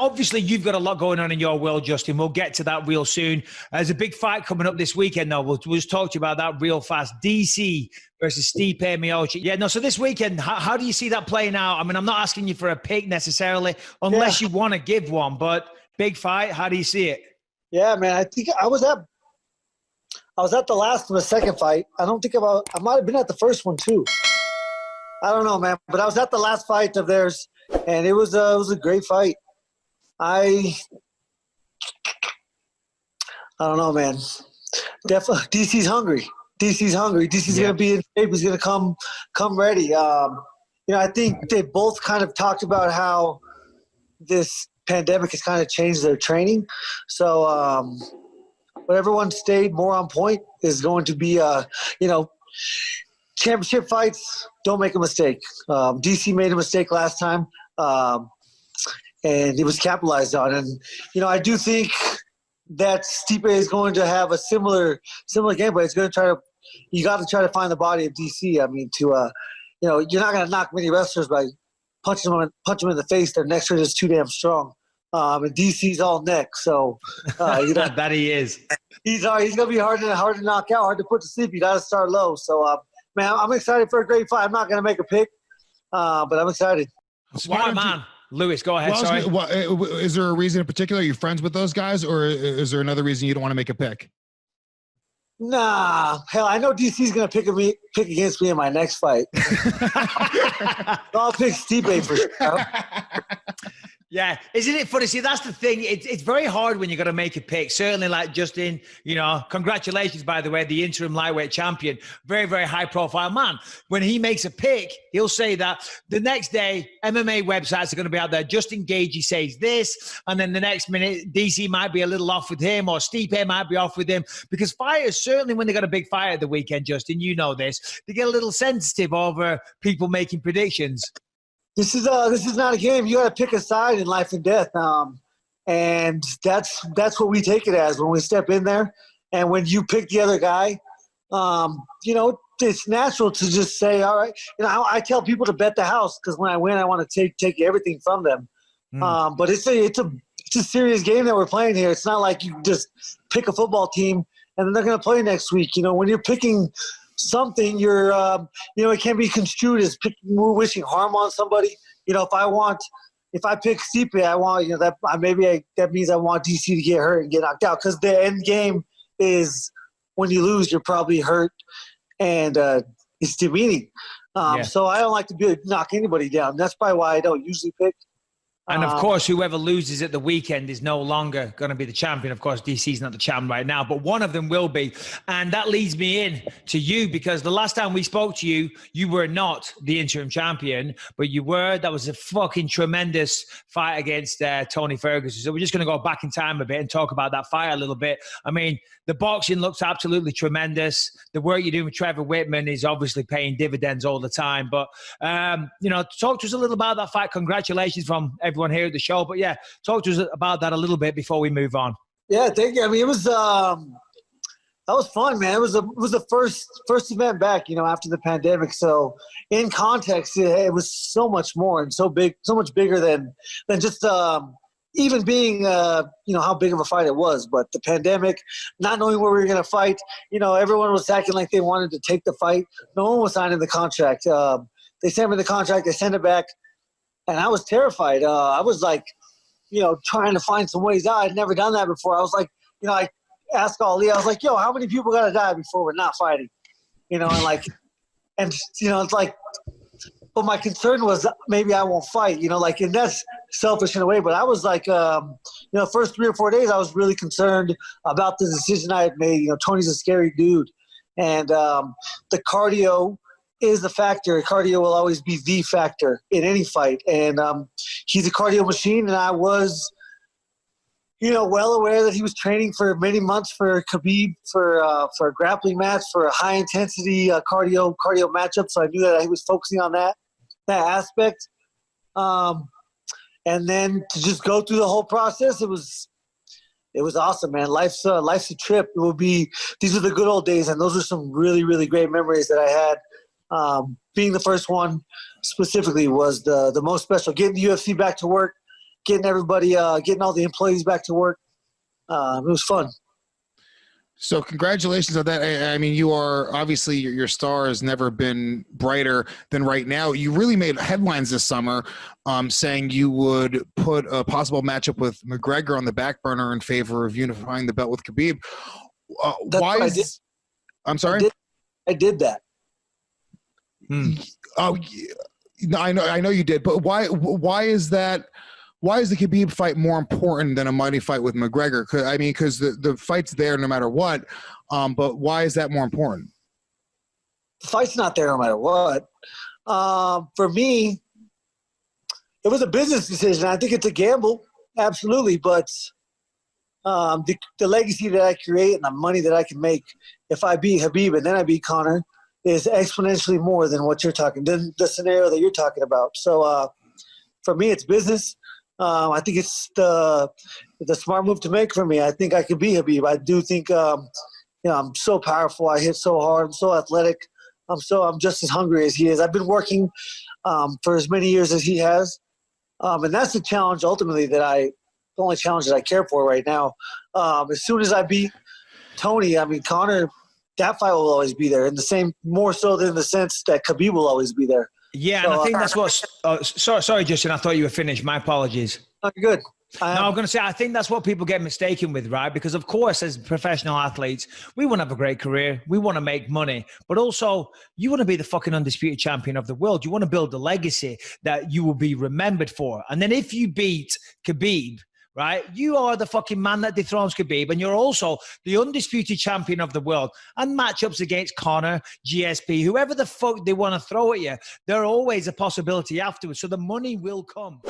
Obviously, you've got a lot going on in your world, Justin. We'll get to that real soon. There's a big fight coming up this weekend, though. We'll just talk to you about that real fast. DC versus Stipe Miocic. Yeah, no, so this weekend, how do you see that playing out? I mean, I'm not asking you for a pick necessarily, unless you want to give one, but big fight, how do you see it? Yeah, man, I think I was at the second fight. I might have been at the first one too. I don't know, man, but I was at the last fight of theirs, and it was a great fight. I don't know, man. Definitely, DC's hungry. DC's going to be in shape. He's going to come ready. I think they both kind of talked about how this pandemic has kind of changed their training. So, but everyone stayed more on point is going to be, championship fights. Don't make a mistake. DC made a mistake last time. And it was capitalized on. And, I do think that Stipe is going to have a similar game, but it's going to you got to try to find the body of DC. I mean, you're not going to knock many wrestlers by punching them in the face. Their necks are just too damn strong. And DC's all neck. So, that he is. He's going to be hard to knock out, hard to put to sleep. You got to start low. So, man, I'm excited for a great fight. I'm not going to make a pick, but I'm excited. Smart man. Lewis, go ahead. Sorry. Is there a reason in particular? Are you friends with those guys, or is there another reason you don't want to make a pick? Nah, hell, I know DC's gonna pick against me in my next fight. I'll pick Stipe for sure. Yeah, isn't it funny? See, that's the thing. It's very hard when you got to make a pick. Certainly, like Justin, congratulations, by the way, the interim lightweight champion. Very, very high profile man. When he makes a pick, he'll say that the next day, MMA websites are going to be out there. Justin Gaethje says this, and then the next minute, DC might be a little off with him, or Stipe might be off with him. Because fighters, certainly when they got a big fight at the weekend, Justin, you know this, they get a little sensitive over people making predictions. This is not a game. You got to pick a side in life and death, and that's what we take it as when we step in there. And when you pick the other guy, it's natural to just say, all right. I tell people to bet the house because when I win, I want to take everything from them. But it's a serious game that we're playing here. It's not like you just pick a football team and then they're going to play next week. When you're picking something, you're it can be construed as wishing harm on somebody. If I pick Stipe, I want that means I want DC to get hurt and get knocked out, because the end game is when you lose, you're probably hurt and it's demeaning. So I don't like to knock anybody down. That's probably why I don't usually pick. And of course, whoever loses at the weekend is no longer going to be the champion. Of course, DC's not the champ right now, but one of them will be. And that leads me in to you, because the last time we spoke to you, you were not the interim champion, but you were. That was a fucking tremendous fight against Tony Ferguson. So we're just going to go back in time a bit and talk about that fight a little bit. I mean, the boxing looks absolutely tremendous. The work you're doing with Trevor Whitman is obviously paying dividends all the time. But, talk to us a little about that fight. Congratulations from everyone here at the show. But, yeah, talk to us about that a little bit before we move on. Yeah, thank you. I mean, it was that was fun, man. It was the first event back, after the pandemic. So in context, it was so much more and so much bigger than just even being, how big of a fight it was. But the pandemic, not knowing where we were going to fight, everyone was acting like they wanted to take the fight. No one was signing the contract. They sent me the contract. They sent it back. And I was terrified. I was like, trying to find some ways out. I'd never done that before. I was like, I asked Ali, I was like, how many people got to die before we're not fighting? It's like, but my concern was maybe I won't fight, and that's selfish in a way. But I was like, first 3 or 4 days, I was really concerned about the decision I had made. Tony's a scary dude. And the cardio is the factor. Cardio will always be the factor in any fight. And he's a cardio machine. And I was, well aware that he was training for many months for Khabib, for a grappling match, for a high intensity cardio matchup. So I knew that he was focusing on that aspect. And then to just go through the whole process, it was awesome, man. Life's a trip. These are the good old days. And those are some really, really great memories that I had. Being the first one specifically was the most special. Getting the UFC back to work getting everybody, getting all the employees back to work. It was fun. So congratulations on that. I mean, you are obviously your star has never been brighter than right now. You really made headlines this summer, saying you would put a possible matchup with McGregor on the back burner in favor of unifying the belt with Khabib. Why is? I'm sorry. I did that. Oh, I know you did, but why is that? Why is the Khabib fight more important than a mighty fight with McGregor? Because the fight's there no matter what, but why is that more important? The fight's not there no matter what. For me, it was a business decision. I think it's a gamble, absolutely, but the legacy that I create and the money that I can make if I beat Khabib and then I beat Conor is exponentially more than what you're talking, than the scenario that you're talking about. So for me, it's business. I think it's the smart move to make for me. I think I could be Khabib. I do think, I'm so powerful. I hit so hard. I'm so athletic. I'm just as hungry as he is. I've been working for as many years as he has, and that's the challenge ultimately the only challenge that I care for right now. As soon as I beat Tony, Conor, that fight will always be there, and the same more so than the sense that Khabib will always be there. Yeah, and I think that's what. Sorry, Justin. I thought you were finished. My apologies. Oh, you're good. I'm going to say I think that's what people get mistaken with, right? Because of course, as professional athletes, we want to have a great career. We want to make money, but also you want to be the fucking undisputed champion of the world. You want to build a legacy that you will be remembered for. And then if you beat Khabib, right, you are the fucking man that dethrones Khabib, and you're also the undisputed champion of the world. And matchups against Conor, GSP, whoever the fuck they want to throw at you, there are always a possibility afterwards. So the money will come.